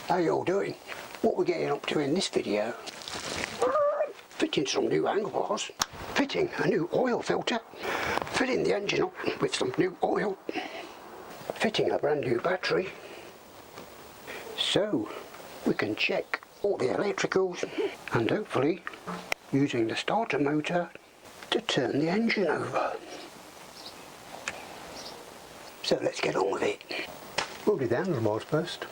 How you all doing? What we're getting up to in this video, fitting some new handlebars, fitting a new oil filter, filling the engine up with some new oil, fitting a brand new battery, so we can check all the electricals and hopefully using the starter motor to turn the engine over. So let's get on with it. We'll do the handlebars first.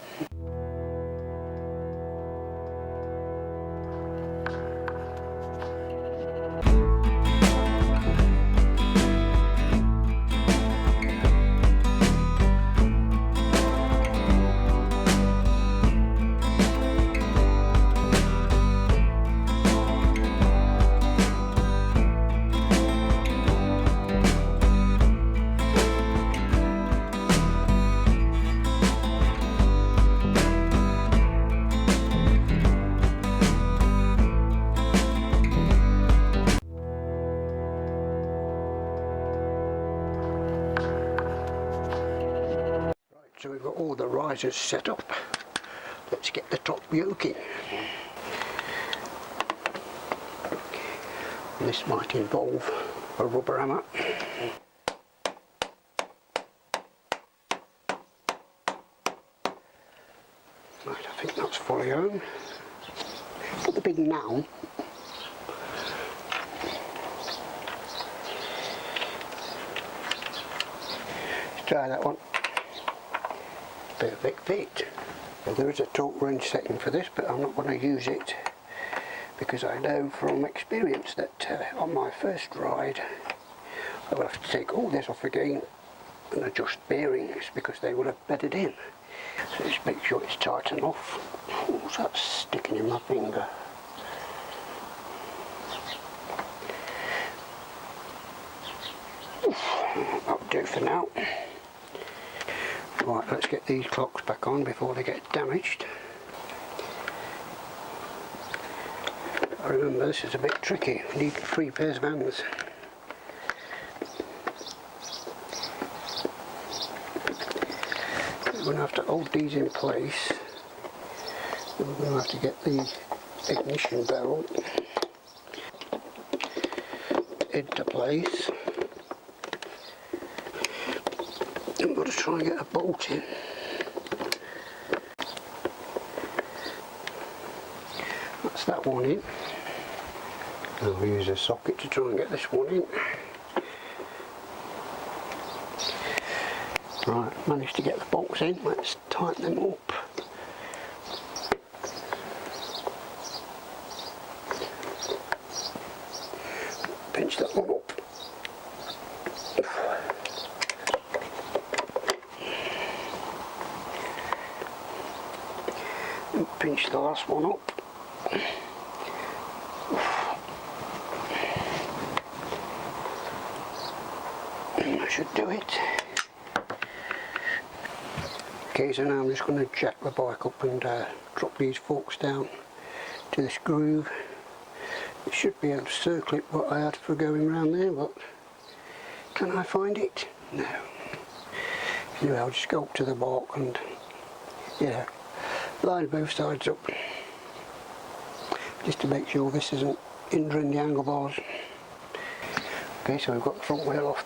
So we've got all the risers set up. Let's get the top yoking. And this might involve a rubber hammer. Right, I think that's fully home. Got the big noun. Let's try that one. Perfect fit. Now, there is a torque wrench setting for this, but I'm not going to use it because I know from experience that on my first ride I will have to take all this off again and adjust bearings because they will have bedded in. So just make sure it's tight enough. What's that sticking in my finger? That'll do for now. Right, let's get these clocks back on before they get damaged. I remember this is a bit tricky, you need 3 pairs of hands. We're going to have to hold these in place. We're going to have to get the ignition barrel into place. I've got to try and get a bolt in. That's that one in. I'll use a socket to try and get this one in. Right, managed to get the bolts in. Let's tighten them up. Pinch that one up. Pinch the last one up. That should do it. Okay, so now I'm just going to jack the bike up and drop these forks down to this groove. It should be able to circle it what I had for going round there, but can I find it? No. Anyway, I'll just go up to the bark and line both sides up just to make sure this isn't hindering the handlebars. Okay, so we've got the front wheel off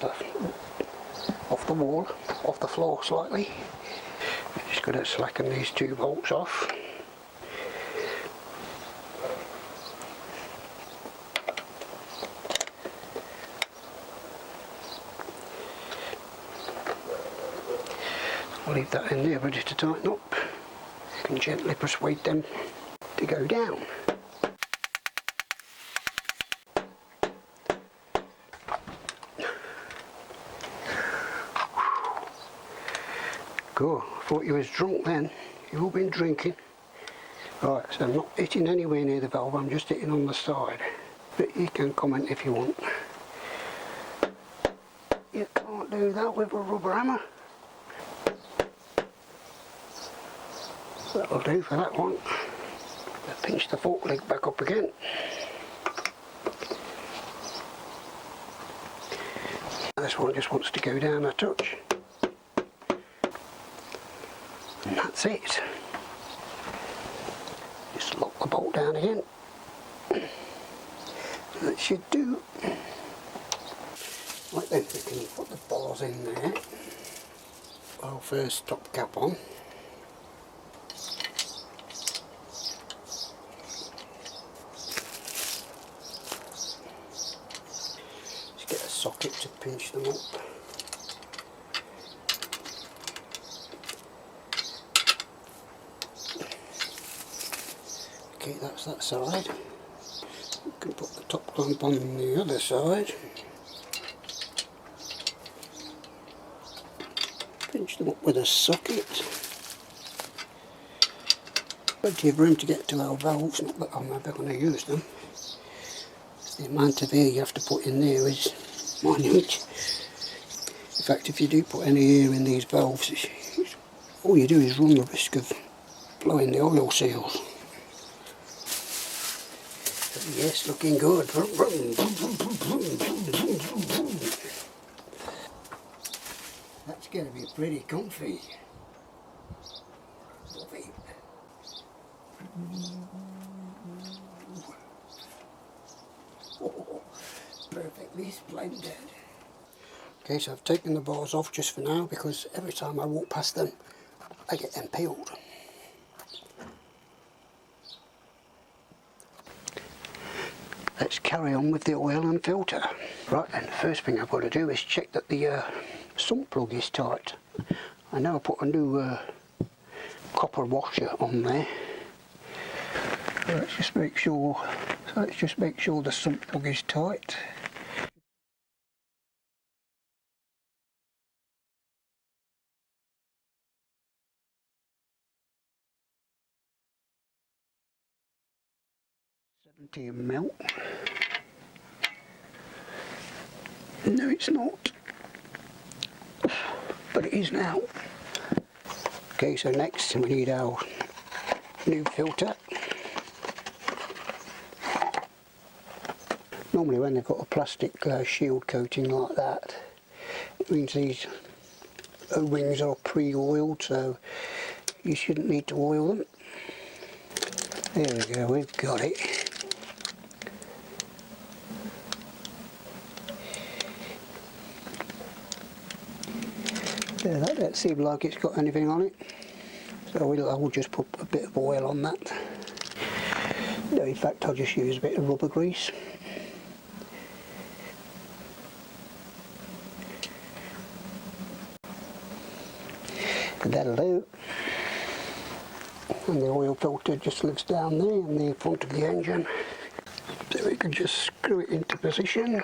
the wall, off the floor slightly. Just going to slacken these 2 bolts off. I'll leave that in there ready to tighten up. Can gently persuade them to go down. Cool, I thought you was drunk then. You've all been drinking. Right, so I'm not hitting anywhere near the valve, I'm just hitting on the side. But you can comment if you want. You can't do that with a rubber hammer. That'll do for that one. Pinch the fork leg back up again. This one just wants to go down a touch. And that's it. bolt down again. That should do. Right then, we can put the bars in there. I'll first top cap on. Just get a socket to pinch them up. Okay, that's that side. We can put the top clamp on the other side. Pinch them up with a socket. Plenty of room to get to our valves, not that I'm ever going to use them. The amount of air you have to put in there is minute. In fact, if you do put any air in these valves, all you do is run the risk of blowing the oil seals. Yes, looking good. That's going to be pretty comfy. Lovely. Oh, perfectly splendid. Okay, so I've taken the bars off just for now because every time I walk past them, I get them peeled. Let's carry on with the oil and filter. Right then, the first thing I've got to do is check that the sump plug is tight. I know I put a new copper washer on there. Let's just make sure the sump plug is tight. ml. No, it's not, but it is now. Okay, so next we need our new filter. Normally when they've got a plastic shield coating like that, it means these O-rings are pre-oiled, so you shouldn't need to oil them. There we go, we've got it. Yeah, that doesn't seem like it's got anything on it, so I'll just put a bit of oil on that. No, in fact I'll just use a bit of rubber grease. And that'll do. And the oil filter just lives down there in the front of the engine, so we can just screw it into position.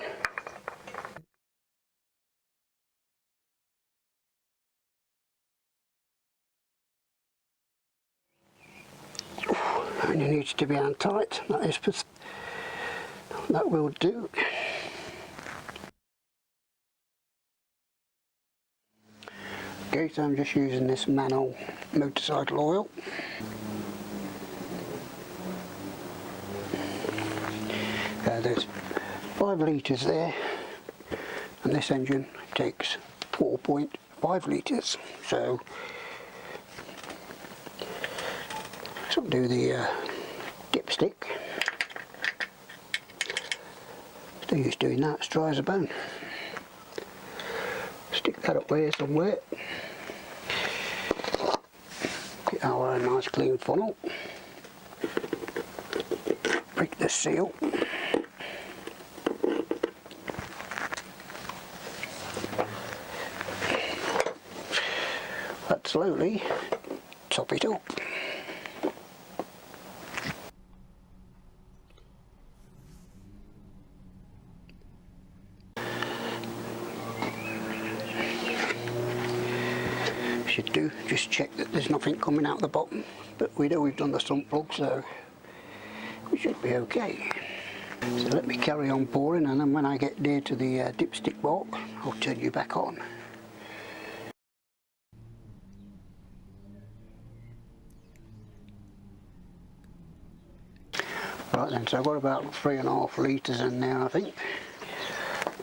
Only needs to be untight. That will do. Okay, so I'm just using this Manol motorcycle oil. There's 5 litres there, and this engine takes 4.5 litres. So I'll do the dipstick. Still used to doing that, it's dry as a bone. Stick that up there somewhere. Get our nice clean funnel. Break the seal. Let's slowly top it up. Should do, just check that there's nothing coming out the bottom, but we know we've done the sump plug, so we should be okay. So let me carry on pouring, and then when I get near to the dipstick block, I'll turn you back on. Right then, so I've got about 3.5 litres in there, I think.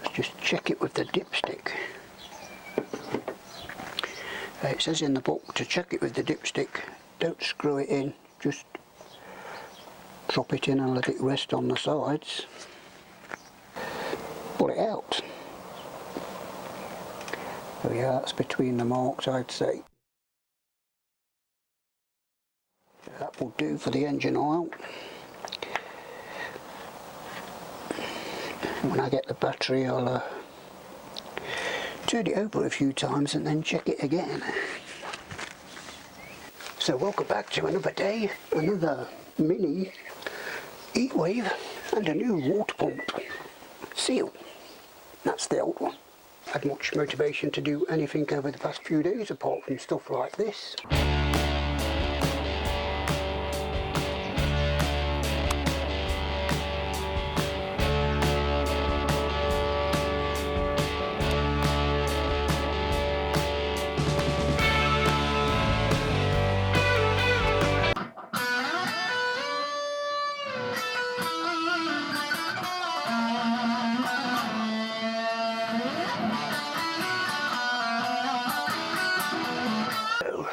Let's just check it with the dipstick. It says in the book to check it with the dipstick, don't screw it in, just drop it in and let it rest on the sides. Pull it out. So yeah, that's between the marks, I'd say. So that will do for the engine oil. When I get the battery, I'll turn it over a few times and then check it again. So welcome back to another day, another mini heat wave and a new water pump seal. That's the old one. Had much motivation to do anything over the past few days apart from stuff like this.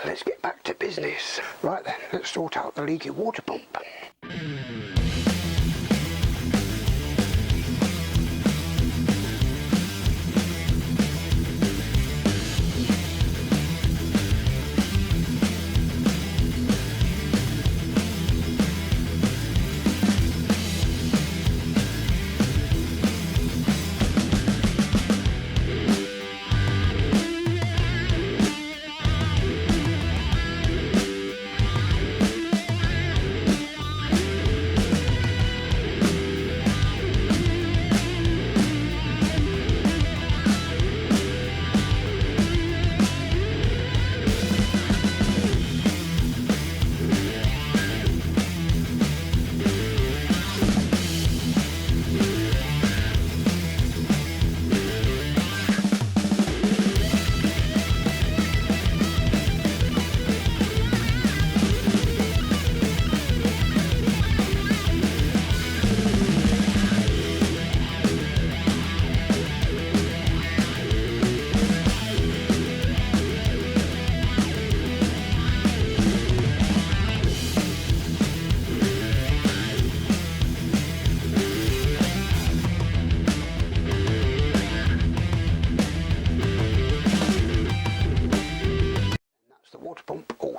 Let's get back to business. Right then, let's sort out the leaky water pump.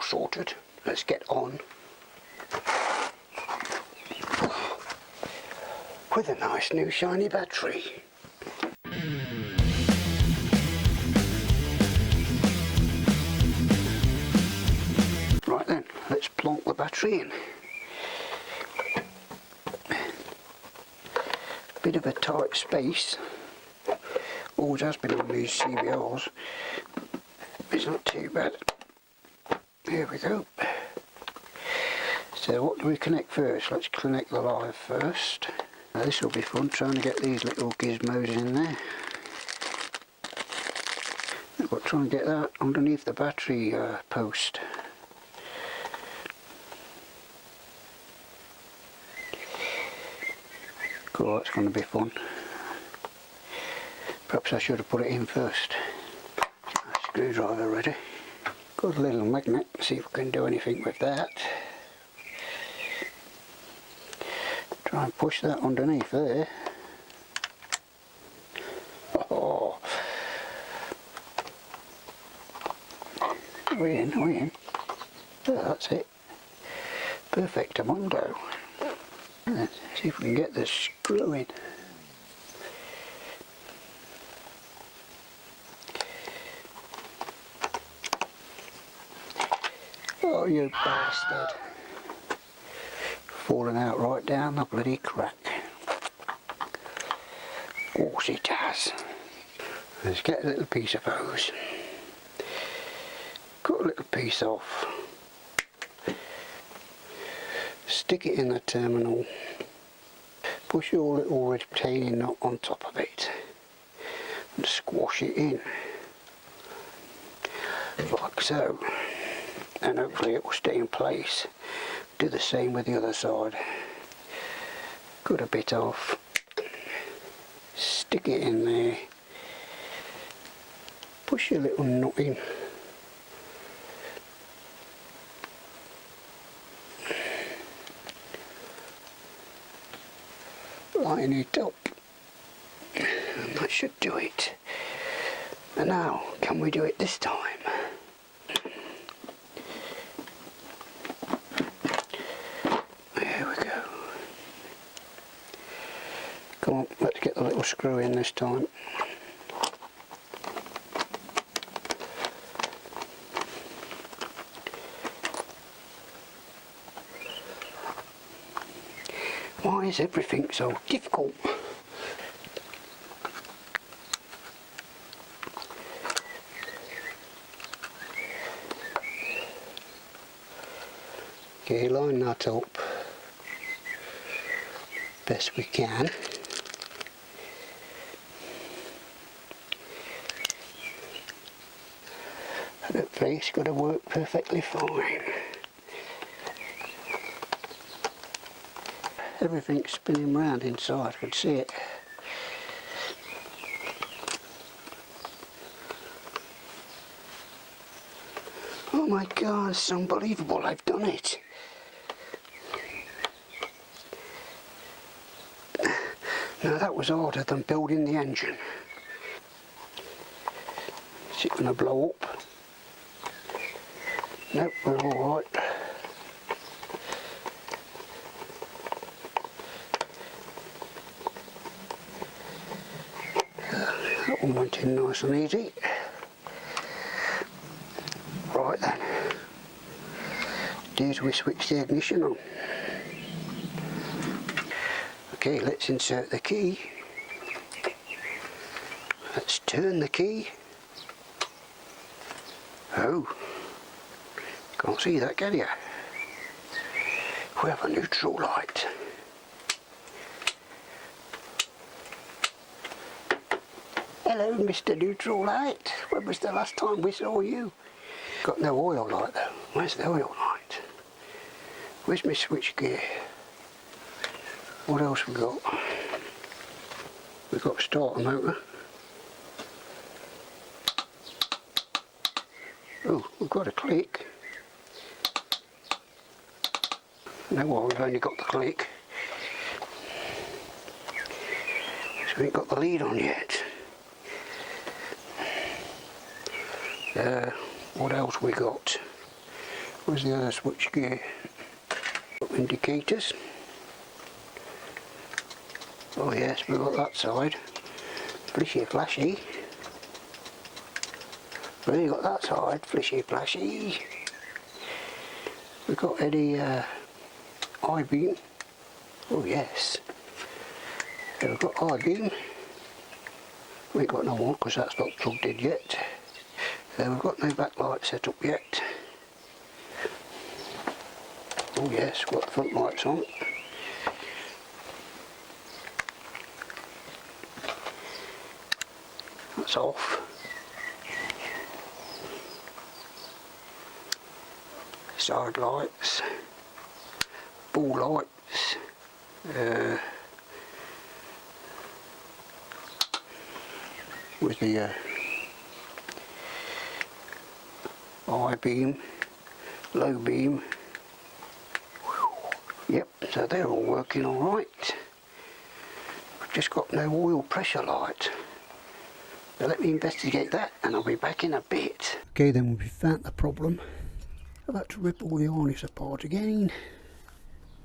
Sorted. Let's get on with a nice new shiny battery. Right then, let's plonk the battery in. Bit of a tight space, always has been on these CBRs. It's not too bad. Here we go. So what do we connect first? Let's connect the live first. Now this will be fun, trying to get these little gizmos in there. But trying to get that underneath the battery post. Cool, that's going to be fun. Perhaps I should have put it in first. Screwdriver ready. Got a little magnet, see if we can do anything with that. Try and push that underneath there. Oh, we're in, we're in. Oh, that's it. Perfectamundo. Let's see if we can get this screw in. Oh, you bastard. Falling out right down the bloody crack. Of course it has. Let's get a little piece of hose. Cut a little piece off. Stick it in the terminal. Push your little retaining nut on top of it. And squash it in. Like so. And hopefully it will stay in place. Do the same with the other side. Cut a bit off, stick it in there, push your little nut in. line it up, and that should do it. And now, can we do it this time? There we go. Come on, let's get the little screw in this time. Why is everything so difficult? Okay, line that up best we can. Hopefully it's going to work perfectly fine. Everything's spinning round inside, I can see it. Oh my god, it's unbelievable, I've done it. Now that was harder than building the engine. Is it going to blow up? Nope, we're alright. That one went in nice and easy. Right then, there's we switch the ignition on. Okay, let's insert the key. Let's turn the key. Oh, can't see that, can you? We have a neutral light. Hello, Mr. Neutral Light. When was the last time we saw you? Got no oil light though. Where's the oil light? Where's my switch gear? What else we got? We've got starter motor. Oh, we've got a click. No, well, we've only got the click. So we ain't got the lead on yet. What else we got? Where's the other switch gear? Indicators. Oh yes, we've got that side. Flishy flashy. We've only got that side, flishy flashy. We've got any I-beam. Oh yes. Yeah, we've got I-beam. We ain't got no one because that's not plugged in yet. We've got no backlight set up yet. Oh yes, got the front lights on. That's off. Side lights, ball lights, with the high beam, low beam. Yep, so they're all working alright. I've just got no oil pressure light. So let me investigate that and I'll be back in a bit. Okay then, we've found the problem. I've had to rip all the harness apart again.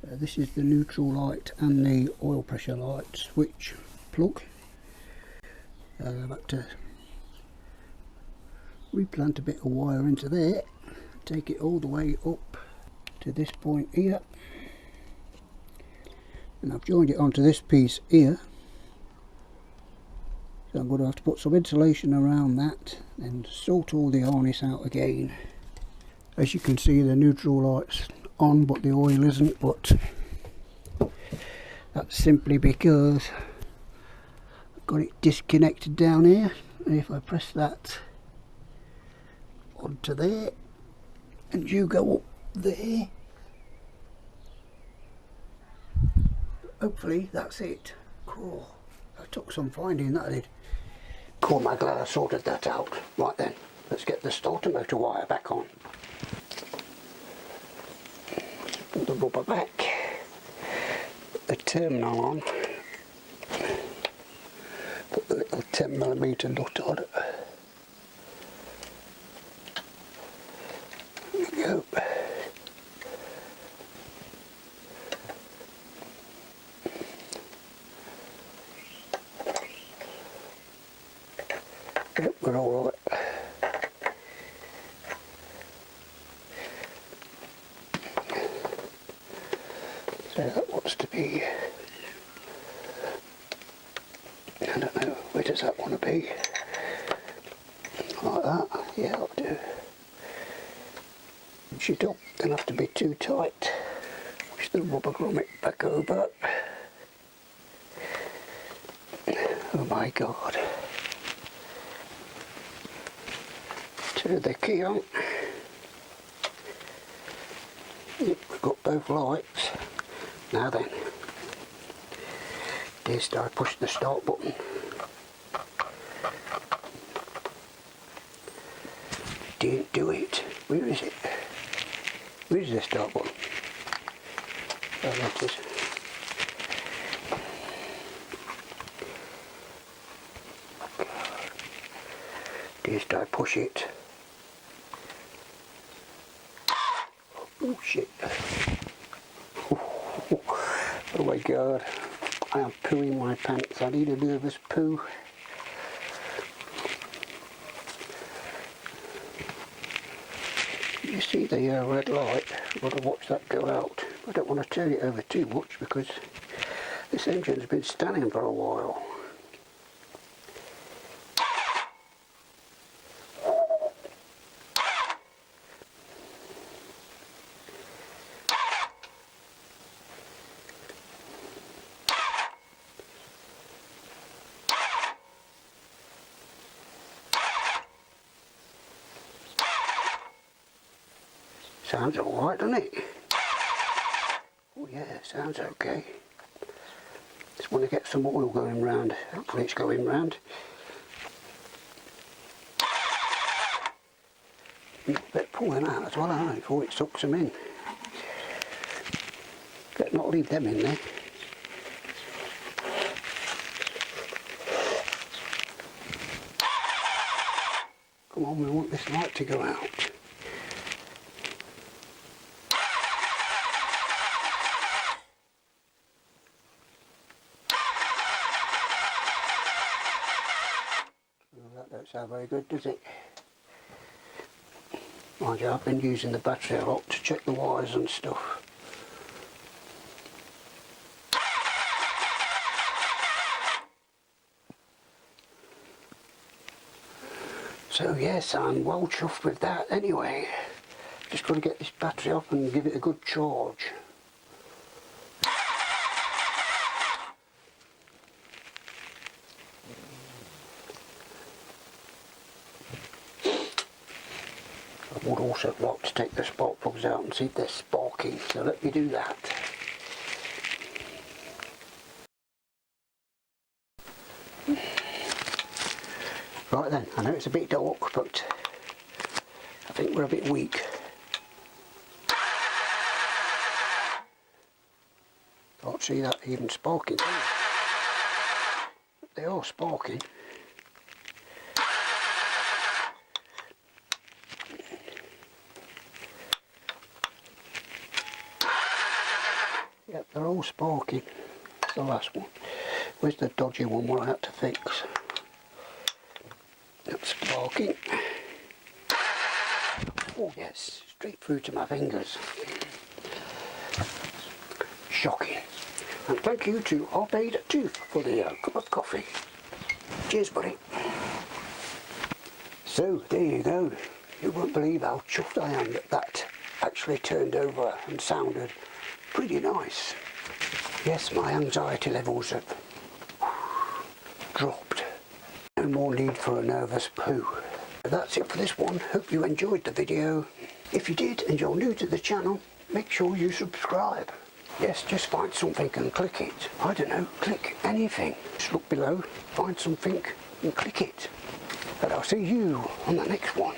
This is the neutral light and the oil pressure light switch plug. I've had to replant a bit of wire into there, take it all the way up to this point here, and I've joined it onto this piece here. So I'm going to have to put some insulation around that and sort all the harness out again. As you can see, the neutral light's on but the oil isn't, but that's simply because I've got it disconnected down here, and if I press that onto there and you go up there, hopefully that's it. Cool. I took some finding, that I did. Cool, I'm glad I sorted that out. Right then, let's get the starter motor wire back on. Put the rubber back, put the terminal on, a little 10mm nut on it. There we go. Yep, we're all right. So that wants to be, I don't know, where does that want to be? Like that, yeah, that'll do. She don't have to be too tight. Push the rubber grommet back over. Oh my god. Turn the key on. Yep, we've got both lights. Now then, this I push the start button. Didn't do it. Where is it? Where is the start button? Oh, there it is. This I push it. Oh shit. Oh my god, I am pooing my pants. I need a nervous poo. You see the red light? I've got to watch that go out. I don't want to turn it over too much because this engine's been standing for a while. Sounds alright, doesn't it? Oh yeah, sounds okay. Just want to get some oil going round. Hopefully it's going round. Better pull them out as well, aren't I, before it sucks them in. Better not leave them in there. Come on, we want this light to go out. That don't sound very good, does it? Mind you, I've been using the battery a lot to check the wires and stuff. So yes, I'm well chuffed with that anyway. Just got to get this battery off and give it a good charge. I would also like to take the spark plugs out and see if they're sparking, so let me do that. Right then, I know it's a bit dark, but I think we're a bit weak. Can't see that even sparking. They are sparking. Yep, they're all sparking. That's the last one. Where's the dodgy one what I had to fix? That's sparking. Oh yes, straight through to my fingers. Shocking. And thank you to ADDICT for the cup of coffee. Cheers, buddy. So there you go. You won't believe how chuffed I am that that actually turned over and sounded pretty nice. Yes, my anxiety levels have dropped. No more need for a nervous poo. That's it for this one. Hope you enjoyed the video. If you did and you're new to the channel, make sure you subscribe. Yes, just find something and click it. I don't know, click anything. Just look below, find something and click it. And I'll see you on the next one.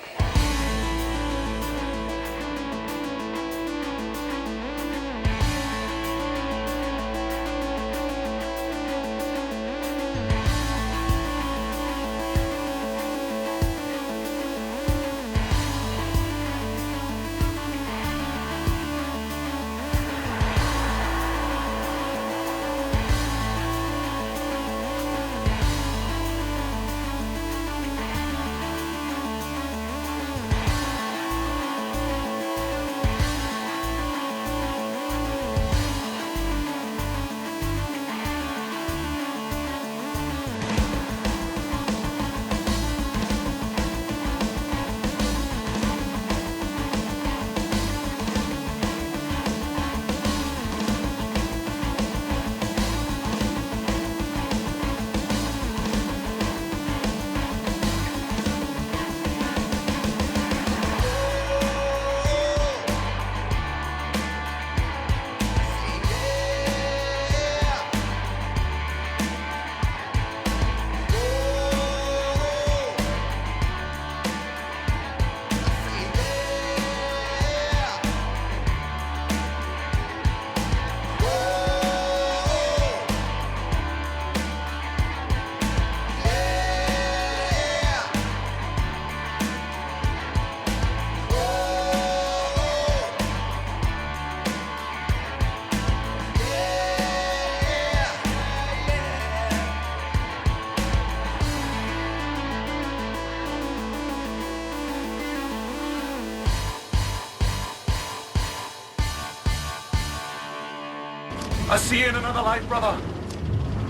I'll see you in another life, brother.